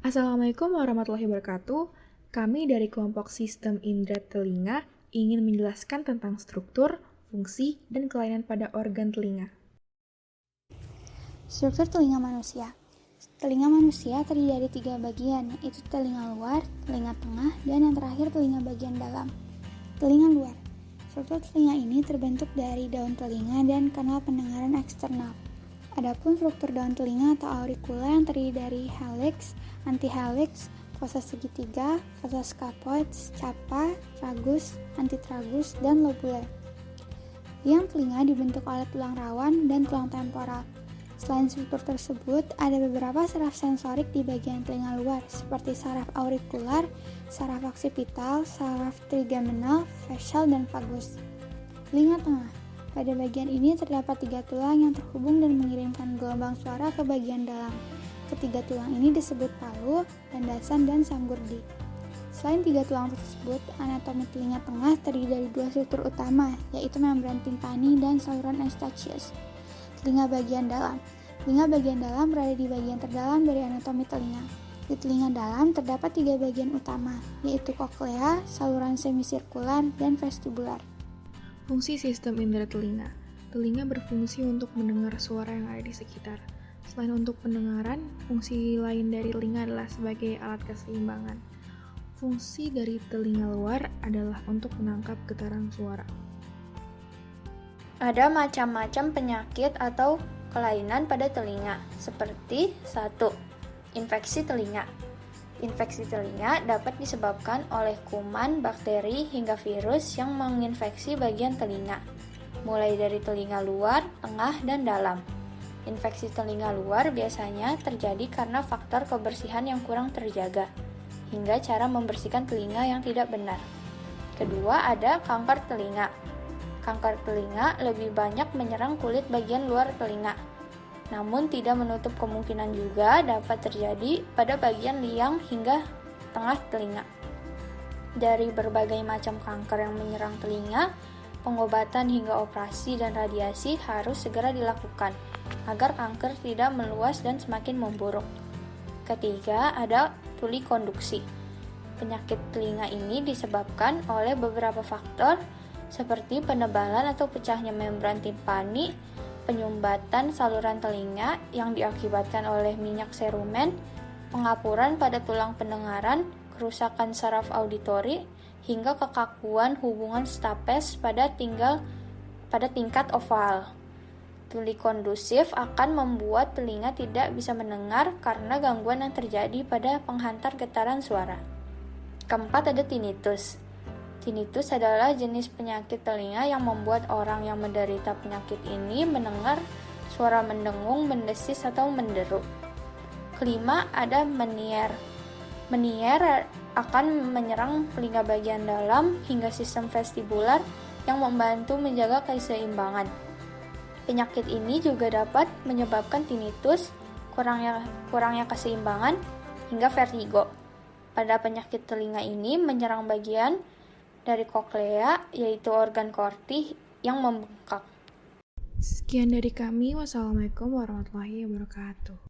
Assalamualaikum warahmatullahi wabarakatuh. Kami dari kelompok Sistem Indera Telinga ingin menjelaskan tentang struktur, fungsi, dan kelainan pada organ telinga. Struktur telinga manusia. Telinga manusia terdiri dari 3 bagian, yaitu telinga luar, telinga tengah, dan yang terakhir telinga bagian dalam. Telinga luar. Struktur telinga ini terbentuk dari daun telinga dan kanal pendengaran eksternal. Adapun struktur daun telinga atau auricula yang terdiri dari helix, antihelix, fosa segitiga, fosa scapoid, scapa, tragus, antitragus, dan lobular. Liang telinga dibentuk oleh tulang rawan dan tulang temporal. Selain struktur tersebut, ada beberapa saraf sensorik di bagian telinga luar, seperti saraf aurikular, saraf oksipital, saraf trigeminal, facial, dan vagus. Telinga tengah. Pada bagian ini terdapat 3 tulang yang terhubung dan mengirimkan gelombang suara ke bagian dalam. Ketiga tulang ini disebut palu, landasan, dan sanggurdi. Selain 3 tulang tersebut, anatomi telinga tengah terdiri dari 2 struktur utama, yaitu membran timpani dan saluran eustachius. Telinga bagian dalam. Telinga bagian dalam berada di bagian terdalam dari anatomi telinga. Di telinga dalam terdapat 3 bagian utama, yaitu koklea, saluran semisirkular, dan vestibular. Fungsi sistem indera telinga. Telinga berfungsi untuk mendengar suara yang ada di sekitar. Selain untuk pendengaran, fungsi lain dari telinga adalah sebagai alat keseimbangan. Fungsi dari telinga luar adalah untuk menangkap getaran suara. Ada macam-macam penyakit atau kelainan pada telinga, seperti 1. Infeksi telinga. Infeksi telinga dapat disebabkan oleh kuman, bakteri, hingga virus yang menginfeksi bagian telinga, mulai dari telinga luar, tengah, dan dalam. Infeksi telinga luar biasanya terjadi karena faktor kebersihan yang kurang terjaga, hingga cara membersihkan telinga yang tidak benar. Kedua, ada kanker telinga. Kanker telinga lebih banyak menyerang kulit bagian luar telinga, namun tidak menutup kemungkinan juga dapat terjadi pada bagian liang hingga tengah telinga. Dari berbagai macam kanker yang menyerang telinga, pengobatan hingga operasi dan radiasi harus segera dilakukan agar kanker tidak meluas dan semakin memburuk. Ketiga, ada tuli konduksi. Penyakit telinga ini disebabkan oleh beberapa faktor seperti penebalan atau pecahnya membran timpani, penyumbatan saluran telinga yang diakibatkan oleh minyak serumen, pengapuran pada tulang pendengaran, kerusakan saraf auditori, hingga kekakuan hubungan stapes pada tingkat oval. Tuli kondusif akan membuat telinga tidak bisa mendengar karena gangguan yang terjadi pada penghantar getaran suara. Keempat, ada tinnitus. Tinnitus adalah jenis penyakit telinga yang membuat orang yang menderita penyakit ini mendengar suara mendengung, mendesis, atau menderu. Kelima, ada menier. Menier akan menyerang telinga bagian dalam hingga sistem vestibular yang membantu menjaga keseimbangan. Penyakit ini juga dapat menyebabkan tinnitus, kurangnya keseimbangan, hingga vertigo. Pada penyakit telinga ini menyerang bagian dari koklea, yaitu organ korti yang membengkak. Sekian dari kami. Wassalamualaikum warahmatullahi wabarakatuh.